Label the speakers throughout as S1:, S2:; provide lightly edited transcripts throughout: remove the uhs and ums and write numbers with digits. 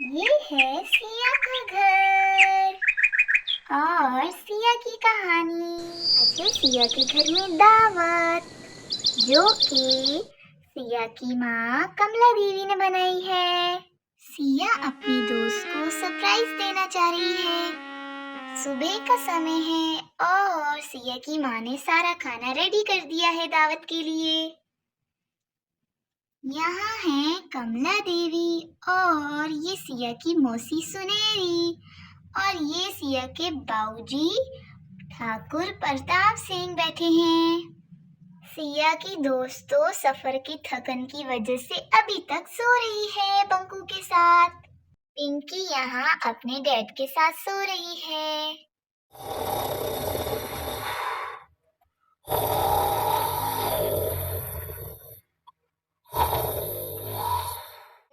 S1: ये है सिया का घर और सिया की कहानी। आज है सिया के घर में दावत, जो कि सिया की माँ कमला देवी ने बनाई है। सिया अपनी दोस्त को सरप्राइज देना चाह रही है। सुबह का समय है और सिया की माँ ने सारा खाना रेडी कर दिया है दावत के लिए। यहाँ है कमला देवी और ये सिया की मौसी सुनेरी और ये सिया के बाऊजी ठाकुर प्रताप सिंह बैठे हैं। सिया की दोस्तों सफर की थकन की वजह से अभी तक सो रही है बंकू के साथ। पिंकी यहाँ अपने डैड के साथ सो रही है।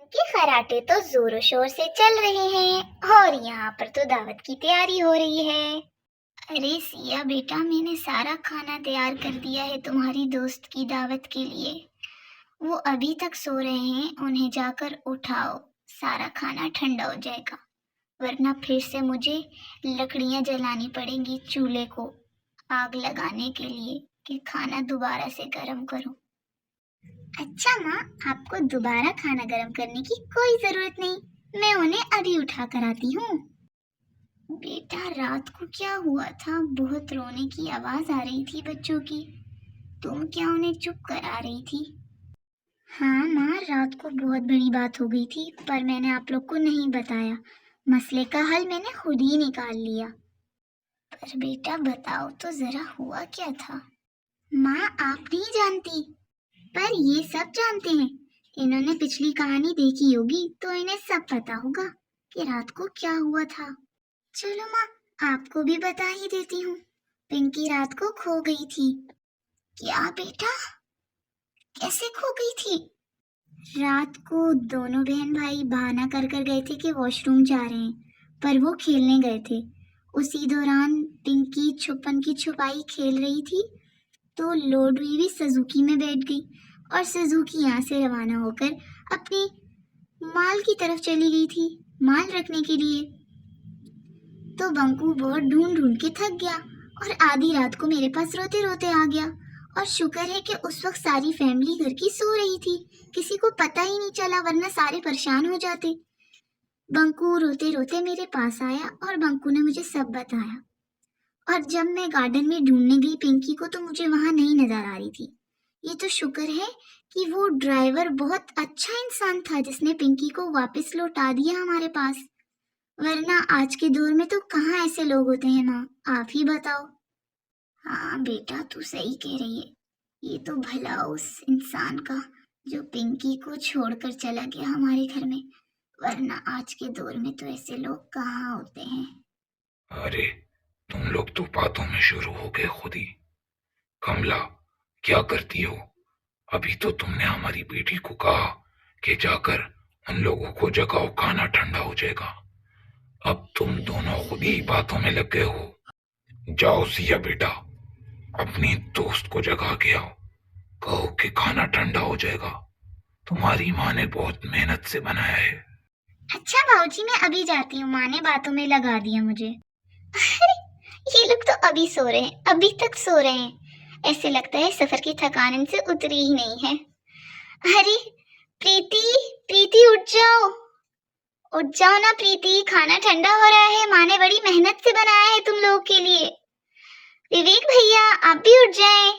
S1: उनके खराटे तो जोरों शोर से चल रहे हैं और यहाँ पर तो दावत की तैयारी हो रही है। अरे सिया बेटा, मैंने सारा खाना तैयार कर दिया है तुम्हारी दोस्त की दावत के लिए। वो अभी तक सो रहे हैं, उन्हें जाकर उठाओ, सारा खाना ठंडा हो जाएगा, वरना फिर से मुझे लकड़ियां जलानी पड़ेंगी चूल्हे को आग लगाने के लिए कि खाना दोबारा से गर्म करो। अच्छा माँ, आपको दोबारा खाना गर्म करने की कोई जरूरत नहीं, मैं उन्हें अभी उठा कर आती हूँ। बेटा, रात को क्या हुआ था? बहुत रोने की आवाज आ रही थी बच्चों की, तुम क्या उन्हें चुप करा रही थी? हाँ माँ, रात को बहुत बड़ी बात हो गई थी, पर मैंने आप लोग को नहीं बताया। मसले का हल मैंने खुद ही निकाल लिया। पर बेटा बताओ तो जरा, हुआ क्या था? माँ, आप नहीं जानती, पर ये सब जानते हैं। इन्होंने पिछली कहानी देखी होगी तो इन्हें सब पता होगा कि रात को क्या हुआ था। चलो माँ, आपको भी बता ही देती हूँ। पिंकी रात को खो गई थी। क्या बेटा? कैसे खो गई थी? रात को दोनों बहन भाई बहाना कर कर गए थे कि वॉशरूम जा रहे हैं, पर वो खेलने गए थे। उसी दौरान पिंकी छुपन की छुपाई खेल रही थी तो लोडवी भी सुजुकी में बैठ गई और सुजुकी यहाँ से रवाना होकर अपनी माल की तरफ चली गई थी, माल रखने के लिए। तो बंकू बहुत ढूंढ ढूंढ के थक गया और आधी रात को मेरे पास रोते रोते आ गया। और शुक्र है कि उस वक्त सारी फैमिली घर की सो रही थी, किसी को पता ही नहीं चला, वरना सारे परेशान हो जाते। बंकू रोते रोते मेरे पास आया और बंकू ने मुझे सब बताया। और जब मैं गार्डन में ढूंढने गई पिंकी को तो मुझे वहां नहीं नजर आ रही थी। ये तो शुक्र है कि वो ड्राइवर बहुत अच्छा इंसान था जिसने पिंकी को वापस लौटा दिया हमारे पास, वरना आज के दौर में तो कहाँ ऐसे लोग होते हैं माँ, आप ही बताओ। हाँ बेटा, तू सही कह रही है। ये तो भला उस इंसान का जो पिंकी को छोड़कर चला गया हमारे घर में, वरना आज के दौर में तो ऐसे लोग कहाँ होते हैं।
S2: अरे, तुम लोग तो बातों में शुरू हो गए खुद ही। कमला, क्या करती हो? अभी तो तुमने हमारी बेटी को कहा कि जाकर उन लोगों को जगाओ, खाना ठंडा हो जाएगा। अब तुम दोनों खुद ही बातों में लग गए हो। जाओ सिया बेटा, अपनी दोस्त को जगा के आओ, कहो कि खाना ठंडा हो जाएगा। तुम्हारी माँ ने बहुत मेहनत से बनाया है।
S1: अच्छा भाऊजी, मैं अभी जाती हूँ, माँ ने बातों में लगा दिया मुझे। अरे, ये लोग तो अभी सो रहे हैं, अभी तक सो रहे हैं। ऐसे लगता है सफर की थकान इनसे उतरी ही नहीं है। अरे प्रीति, प्रीति उठ जाओ, उठ जाओ ना प्रीति, खाना ठंडा हो रहा है, माँ ने बड़ी मेहनत से बनाया है तुम लोगों के लिए। विवेक भैया, आप भी उठ जाएं।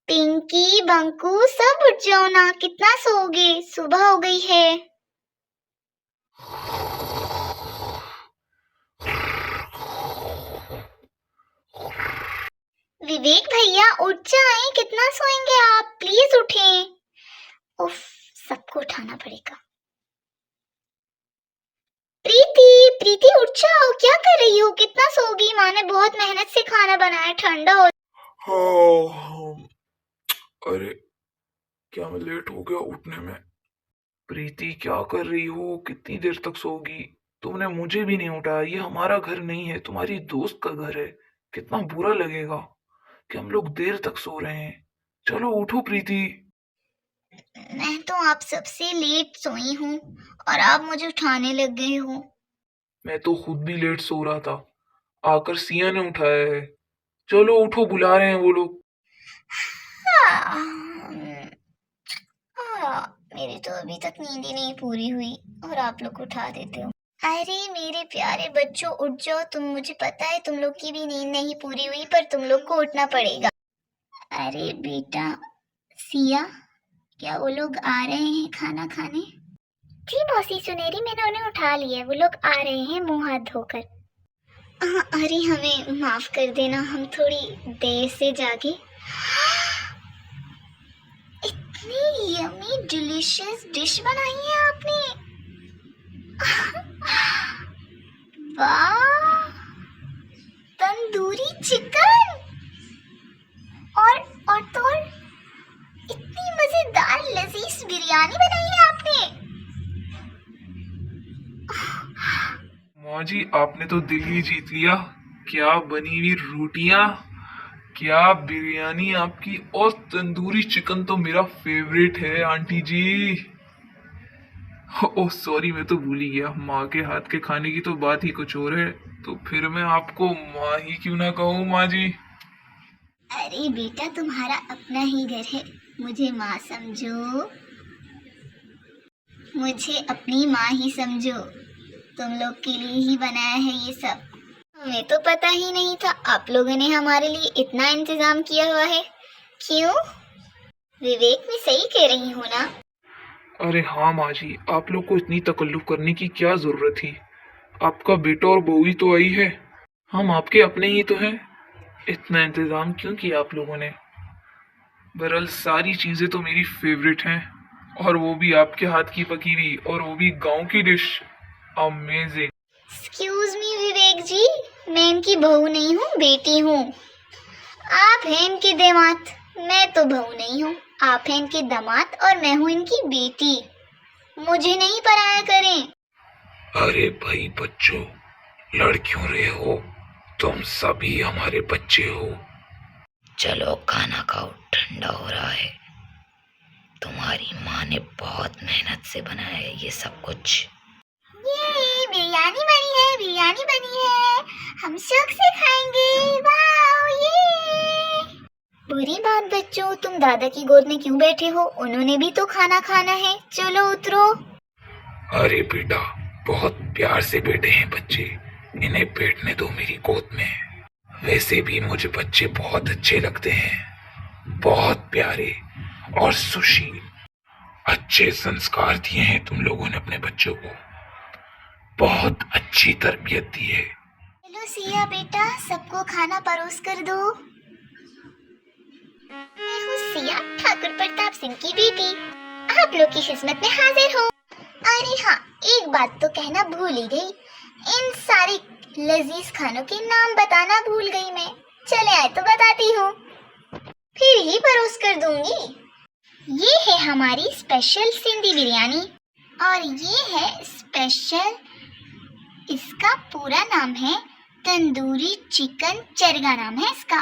S1: पिंकी, बंकू, सब उठ जाओ ना, कितना सोओगे, सुबह हो गई है। विवेक भैया उठ जाएं, कितना सोएंगे आप, प्लीज उठें। उफ, सबको उठाना पड़ेगा। प्रीति, प्रीति उठ जाओ, क्या कर रही हो, कितना सोगी, माँ ने बहुत मेहनत से खाना बनाया, ठंडा हो।
S2: हाँ, अरे, क्या मैं लेट हो गया उठने में? प्रीति, क्या कर रही हो? कितनी देर तक सोगी? तुमने मुझे भी नहीं उठाया। ये हमारा घर नहीं है, तुम्हारी दोस्त का घर है। कितना बुरा लगेगा कि हम लोग देर तक सो रहे हैं। चलो उठो प्रीति।
S1: मैं तो आप सबसे लेट सोई हूँ और आप मुझे उठाने लग गए हो।
S3: मैं तो खुद भी लेट सो रहा था, आकर सिया ने उठाया है। चलो उठो, बुला रहे हैं वो लोग।
S1: मेरी तो अभी तक नींद ही नहीं पूरी हुई और आप लोग उठा देते हो। अरे मेरे प्यारे बच्चों, उठ जाओ। मुझे पता है तुम लोग की भी नींद नहीं पूरी हुई, पर तुम लोग को उठना पड़ेगा। अरे बेटा सिया, क्या वो लोग आ रहे हैं खाना खाने? जी मौसी सुनेरी, मैंने उन्हें उठा लिया, वो लोग आ रहे हैं मुंह हाथ धोकर। हाँ, अरे हमें माफ कर देना, हम थोड़ी देर से जागे। इतनी यम्मी डिलीशियस डिश बनाई है आपने। वाह, तंदूरी चिकन और तो और इतनी मजेदार लजीज बिरयानी बनाई है आपने।
S3: माँ जी, आपने तो दिल ही जीत लिया। क्या बनी हुई रोटियां, क्या बिरयानी आपकी, और तंदूरी चिकन तो मेरा फेवरेट है आंटी जी। ओह सॉरी, मैं तो भूल ही गया, माँ के हाथ के खाने की तो बात ही कुछ और है। तो फिर मैं आपको माँ ही क्यों ना कहूँ माँ जी।
S1: अरे बेटा, तुम्हारा अपना ही घर है, मुझे माँ समझो, मुझे अपनी माँ ही समझो। तुम लोग के लिए ही बनाया है ये सब। हमें तो पता ही नहीं था आप लोगों ने हमारे लिए इतना इंतजाम किया हुआ है। क्यों विवेक, मैं सही कह रही हूँ ना?
S3: अरे हाँ माँ जी, आप लोग को इतनी तकल्लुफ करने की क्या जरूरत थी। आपका बेटा और बहू ही तो आई है, हम आपके अपने ही तो हैं। इतना इंतजाम क्यों किया आप लोगों ने। बहरहाल सारी चीजें तो मेरी फेवरेट हैं, और वो भी आपके हाथ की पकी हुई, और वो भी गांव की डिश। अमेजिंग।
S1: एक्सक्यूज मी विवेक जी, मैं इनकी बहू नहीं हूँ, बेटी हूँ। आप हैं इनके दामाद, मैं तो बहू नहीं हूँ। आप हैं इनके दामाद और मैं हूँ इनकी बेटी। मुझे नहीं पराया करें।
S2: अरे भाई बच्चों, लड़ क्यों रहे हो? तुम सभी हमारे बच्चे हो। चलो खाना खाओ, ठंडा हो रहा है। तुम्हारी माँ ने बहुत मेहनत से बनाया है ये सब कुछ।
S1: ये बिरयानी बनी है, बिरयानी बनी है, हम शौक से खाएंगे। वाओ ये। बुरी बात बच्चों, तुम दादा की गोद में क्यों बैठे हो? उन्होंने भी तो खाना खाना है, चलो उतरो।
S2: अरे बेटा, बहुत प्यार से बैठे हैं बच्चे, इन्हें बैठने दो मेरी गोद में। वैसे भी मुझे बच्चे बहुत अच्छे लगते हैं, बहुत प्यारे और सुशील। अच्छे संस्कार दिए हैं तुम लोगों ने अपने बच्चों को, बहुत अच्छी तरबियत दी है।
S1: चलो सिया बेटा, सबको खाना परोस कर दो। मैं हूँ सिया, ठाकुर प्रताप सिंह की बेटी। आप लोग की खिदमत में हाजिर हूँ। अरे हाँ, एक बात तो कहना भूल ही गई, इन सारे लजीज खानों के नाम बताना भूल गई मैं। चले आए तो बताती हूँ, फिर ही परोस कर दूंगी। ये है हमारी स्पेशल सिंधी बिरयानी, और ये है स्पेशल, इसका पूरा नाम है तंदूरी चिकन, चरगा नाम है इसका।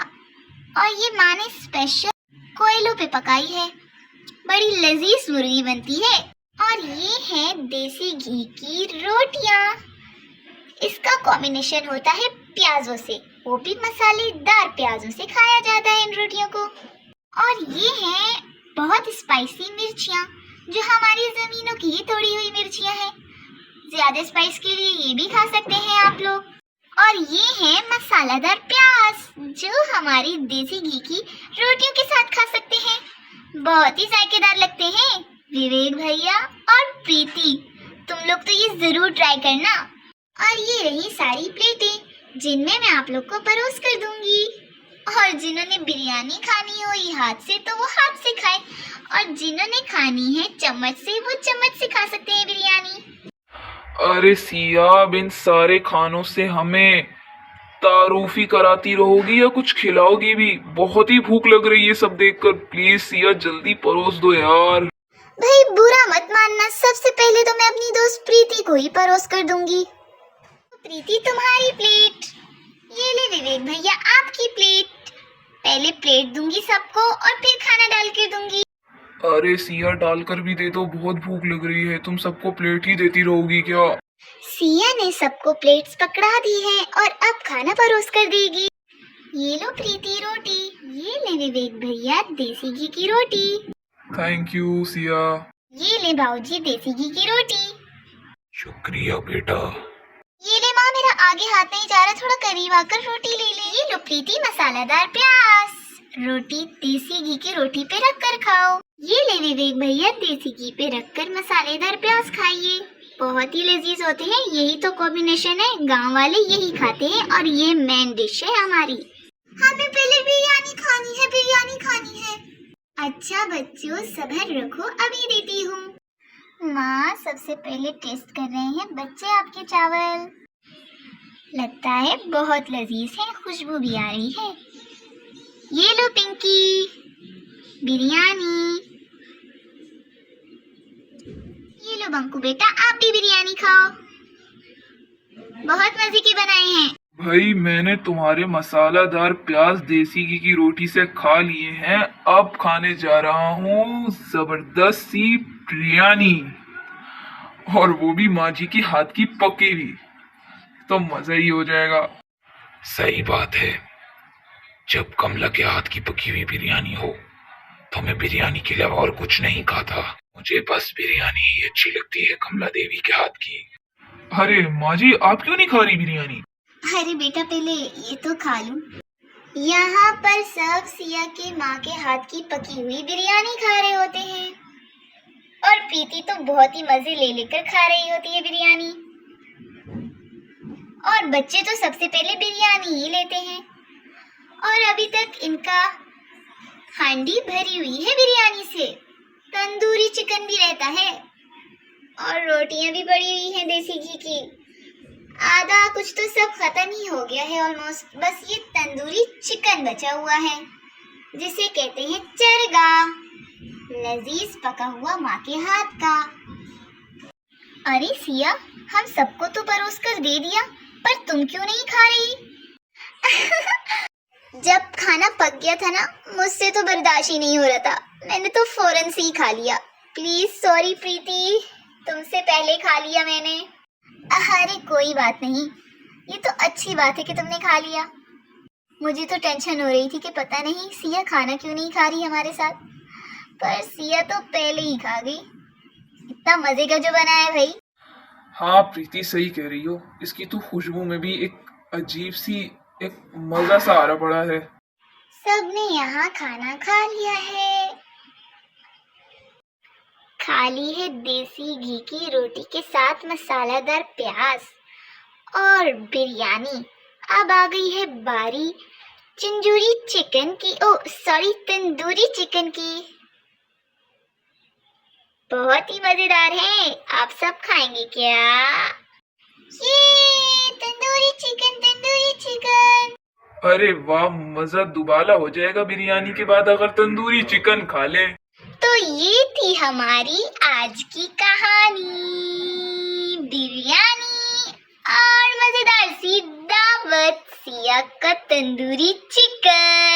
S1: और ये माँ ने स्पेशल कोयलों पे पकाई है, बड़ी लजीज मुर्गी बनती है। और ये है देसी घी की रोटियां, इसका कॉम्बिनेशन होता है प्याजों से, वो भी मसालेदार प्याजों से खाया जाता है इन रोटियों को। और ये है बहुत स्पाइसी मिर्चियाँ, जो हमारी जमीनों की ही तोड़ी हुई मिर्चियाँ हैं। ज्यादा स्पाइस के लिए ये भी खा सकते हैं आप लोग। और ये है मसालेदार प्याज, जो हमारी देसी घी की रोटियों के साथ खा सकते हैं, बहुत ही जायकेदार लगते हैं। विवेक भैया और प्रीति, तुम लोग तो ये जरूर ट्राई करना। और ये रही सारी प्लेटें, जिनमें मैं आप लोग को परोस कर दूंगी। और जिन्होंने बिरयानी खानी हो ये हाथ से, तो वो हाथ से खाए, और जिन्होंने खानी है चम्मच से, वो चम्मच से खा सकते हैं बिरयानी।
S3: अरे सिया, अब इन सारे खानों से हमें तारुफी कराती रहोगी या कुछ खिलाओगी भी? बहुत ही भूख लग रही है सब देखकर। प्लीज सिया, जल्दी परोस दो यार।
S1: भाई बुरा मत मानना, सबसे पहले तो मैं अपनी दोस्त प्रीति को ही परोस कर दूंगी। प्रीति तुम्हारी प्लेट, ये ले विवेक भैया आपकी प्लेट। पहले प्लेट दूंगी सबको और फिर खाना डाल कर दूंगी।
S3: अरे सिया, डालकर भी दे दो, बहुत भूख लग रही है। तुम सबको प्लेट ही देती रहोगी क्या?
S1: सिया ने सबको प्लेट्स पकड़ा दी है और अब खाना परोस कर देगी। ये लो प्रीति रोटी, ये ले विवेक भैया देसी घी की रोटी,
S3: थैंक यू सिया।
S1: ये ले भाऊजी देसी घी की रोटी,
S2: शुक्रिया बेटा।
S1: ये ले माँ मेरा आगे हाथ नहीं जा रहा, थोड़ा करीब आकर रोटी ले ले। ये लो प्रीति मसालेदार प्याज, रोटी देसी घी की रोटी पे रख कर खाओ। ये ले विवेक भैया देसी घी पे रखकर मसालेदार प्याज खाइए, बहुत ही लजीज होते हैं। यही तो कॉम्बिनेशन है, गांव वाले यही खाते हैं और ये मेन डिश है हमारी। हमें पहले बिरयानी खानी है, बिरयानी खानी है। अच्छा बच्चों सब्र रखो, अभी देती हूँ। माँ सबसे पहले टेस्ट कर रहे हैं बच्चे आपके चावल, लगता है बहुत लजीज है, खुशबू भी आ रही है। ये लो पिंकी बिरयानी, ये लो बंकू बेटा आप भी बिरयानी खाओ, बहुत मजे की बनाए हैं।
S3: भाई मैंने तुम्हारे मसालादार प्याज देसी घी की रोटी से खा लिए हैं, अब खाने जा रहा हूँ जबरदस्त सी बिरयानी, और वो भी माँ जी की हाथ की पकी हुई, तो मजा ही हो जाएगा।
S2: सही बात है, जब कमला के हाथ की पकी हुई बिरयानी हो तो मैं बिरयानी के अलावा और कुछ नहीं खाता। मुझे बस बिरयानी ही अच्छी लगती है कमला देवी के हाथ की।
S3: अरे माँ जी, आप क्यों नहीं खा रही बिरयानी?
S1: अरे बेटा पहले ये तो खा लूं। यहाँ पर सब सिया के माँ के हाथ की पकी हुई बिरयानी खा रहे होते हैं और प्रीति तो बहुत ही मजे ले लेकर खा रही होती है बिरयानी, और बच्चे तो सबसे पहले बिरयानी ही लेते हैं और अभी तक इनका हांडी भरी हुई है बिरयानी से। तंदूरी चिकन भी रहता है और रोटियां भी पड़ी हुई हैं देसी घी की। आधा कुछ तो सब खत्म ही हो गया है ऑलमोस्ट, बस ये तंदूरी चिकन बचा हुआ है जिसे कहते हैं चरगा, लजीज पका हुआ माँ के हाथ का। अरे सिया, हम सबको तो परोस कर दे दिया, पर तुम क्यों नहीं खा रही? जब खाना पक गया था ना, मुझसे तो बर्दाश्त ही नहीं हो रहा था, मैंने तो फौरन से ही खा लिया। प्लीज सॉरी प्रीति, तुमसे पहले खा लिया मैंने। अरे कोई बात नहीं, ये तो अच्छी बात है कि तुमने खा लिया। मुझे तो टेंशन हो रही थी कि पता नहीं सिया खाना क्यों नहीं खा रही हमारे साथ, पर सिया तो पहले ही खा गई। इतना मजे का जो बना है भाई।
S3: हाँ प्रीति सही कह रही हो, इसकी तो खुशबू में भी एक अजीब सी एक मजा सा आ रहा पड़ा है।
S1: सबने यहाँ खाना खा लिया है, खाली है देसी घी की रोटी के साथ मसालेदार प्याज और बिरयानी। अब आ गई है बारी चिंजूरी चिकन की, ओ सॉरी तंदूरी चिकन की। बहुत ही मजेदार है, आप सब खाएंगे क्या? ये तंदूरी चिकन, तंदूरी चिकन।
S3: अरे वाह, मजा दुबाला हो जाएगा बिरयानी के बाद अगर तंदूरी चिकन खा ले।
S1: तो ये थी हमारी आज की कहानी, बिरयानी और मजेदार सी दावत, सिया का तंदूरी चिकन।